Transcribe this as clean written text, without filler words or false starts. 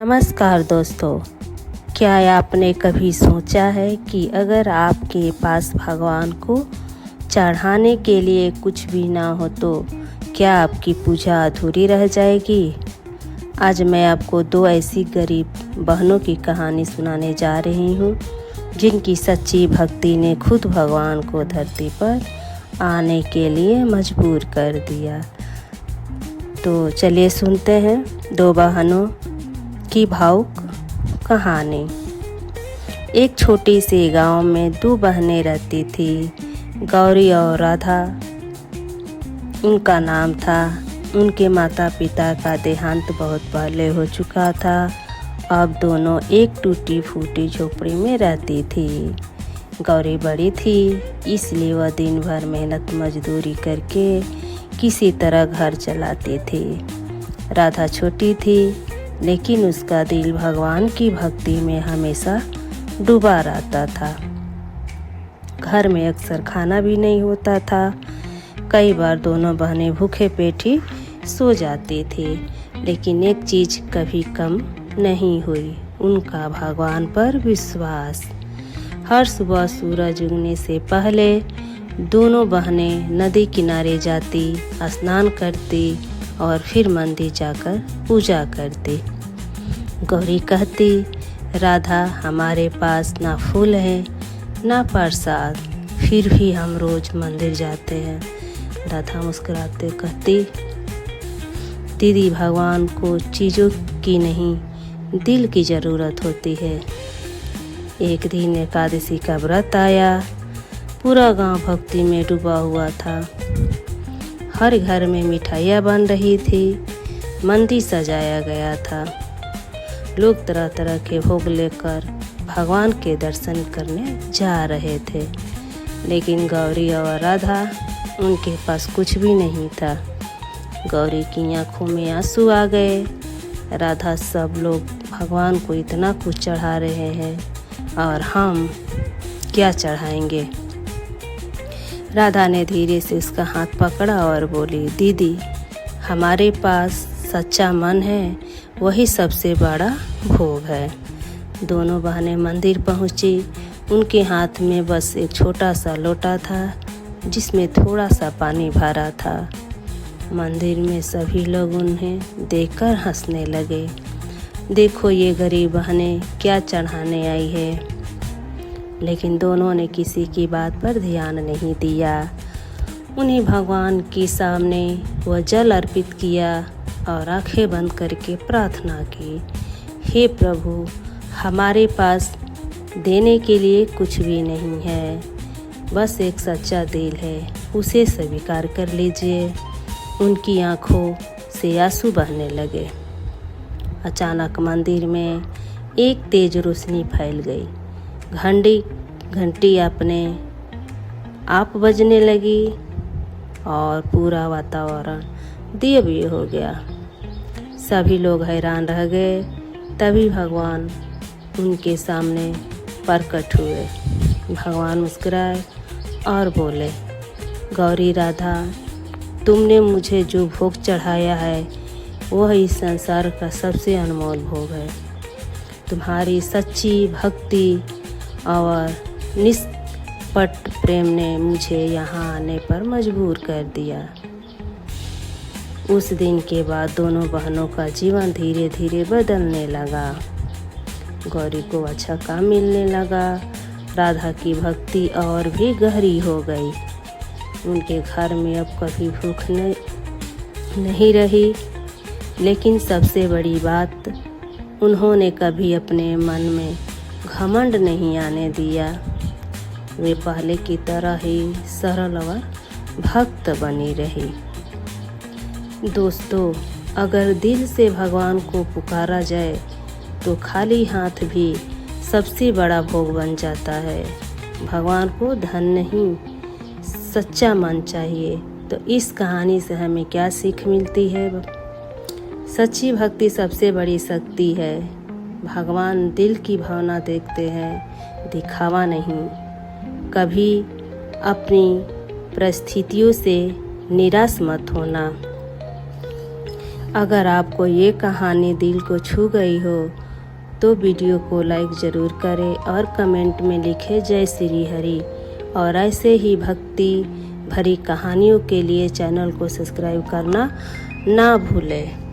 नमस्कार दोस्तों, क्या आपने कभी सोचा है कि अगर आपके पास भगवान को चढ़ाने के लिए कुछ भी ना हो तो क्या आपकी पूजा अधूरी रह जाएगी। आज मैं आपको दो ऐसी गरीब बहनों की कहानी सुनाने जा रही हूँ जिनकी सच्ची भक्ति ने खुद भगवान को धरती पर आने के लिए मजबूर कर दिया। तो चलिए सुनते हैं दो बहनों की भावुक कहानी। एक छोटी सी गांव में दो बहनें रहती थी, गौरी और राधा उनका नाम था। उनके माता पिता का देहांत बहुत पहले हो चुका था। अब दोनों एक टूटी फूटी झोपड़ी में रहती थी। गौरी बड़ी थी, इसलिए वह दिन भर मेहनत मजदूरी करके किसी तरह घर चलाती थी। राधा छोटी थी, लेकिन उसका दिल भगवान की भक्ति में हमेशा डूबा रहता था। घर में अक्सर खाना भी नहीं होता था। कई बार दोनों बहनें भूखे पेट ही सो जाती थी, लेकिन एक चीज़ कभी कम नहीं हुई, उनका भगवान पर विश्वास। हर सुबह सूरज उगने से पहले दोनों बहनें नदी किनारे जाती, स्नान करती और फिर मंदिर जाकर पूजा करती। गौरी कहती, राधा, हमारे पास ना फूल है ना प्रसाद, फिर भी हम रोज मंदिर जाते हैं। राधा मुस्कुराते कहती, दीदी, भगवान को चीज़ों की नहीं, दिल की ज़रूरत होती है। एक दिन एकादशी का व्रत आया। पूरा गांव भक्ति में डूबा हुआ था। हर घर में मिठाइयाँ बन रही थी, मंदिर सजाया गया था। लोग तरह तरह के भोग लेकर भगवान के दर्शन करने जा रहे थे, लेकिन गौरी और राधा, उनके पास कुछ भी नहीं था। गौरी की आंखों में आंसू आ गए। राधा, सब लोग भगवान को इतना कुछ चढ़ा रहे हैं और हम क्या चढ़ाएंगे। राधा ने धीरे से उसका हाथ पकड़ा और बोली, दीदी, हमारे पास सच्चा मन है, वही सबसे बड़ा भोग है। दोनों बहनें मंदिर पहुंची। उनके हाथ में बस एक छोटा सा लोटा था, जिसमें थोड़ा सा पानी भरा था। मंदिर में सभी लोग उन्हें देखकर हंसने लगे। देखो, ये गरीब बहनें क्या चढ़ाने आई है। लेकिन दोनों ने किसी की बात पर ध्यान नहीं दिया। उन्हें भगवान के सामने वह जल अर्पित किया और आंखें बंद करके प्रार्थना की, हे प्रभु, हमारे पास देने के लिए कुछ भी नहीं है, बस एक सच्चा दिल है, उसे स्वीकार कर लीजिए। उनकी आंखों से आंसू बहने लगे। अचानक मंदिर में एक तेज रोशनी फैल गई। घंटी अपने आप बजने लगी और पूरा वातावरण दिव्य हो गया। सभी लोग हैरान रह गए। तभी भगवान उनके सामने प्रकट हुए। भगवान मुस्कुराए और बोले, गौरी, राधा, तुमने मुझे जो भोग चढ़ाया है वह इस संसार का सबसे अनमोल भोग है। तुम्हारी सच्ची भक्ति और निष्कपट प्रेम ने मुझे यहाँ आने पर मजबूर कर दिया। उस दिन के बाद दोनों बहनों का जीवन धीरे धीरे बदलने लगा। गौरी को अच्छा काम मिलने लगा। राधा की भक्ति और भी गहरी हो गई। उनके घर में अब कभी भूख नहीं रही। लेकिन सबसे बड़ी बात, उन्होंने कभी अपने मन में घमंड नहीं आने दिया। वे पहले की तरह ही सरल और भक्त बनी रही। दोस्तों, अगर दिल से भगवान को पुकारा जाए तो खाली हाथ भी सबसे बड़ा भोग बन जाता है। भगवान को धन नहीं, सच्चा मन चाहिए। तो इस कहानी से हमें क्या सीख मिलती है? सच्ची भक्ति सबसे बड़ी शक्ति है। भगवान दिल की भावना देखते हैं, दिखावा नहीं। कभी अपनी परिस्थितियों से निराश मत होना। अगर आपको ये कहानी दिल को छू गई हो तो वीडियो को लाइक ज़रूर करें और कमेंट में लिखें जय श्री हरि। और ऐसे ही भक्ति भरी कहानियों के लिए चैनल को सब्सक्राइब करना ना भूलें।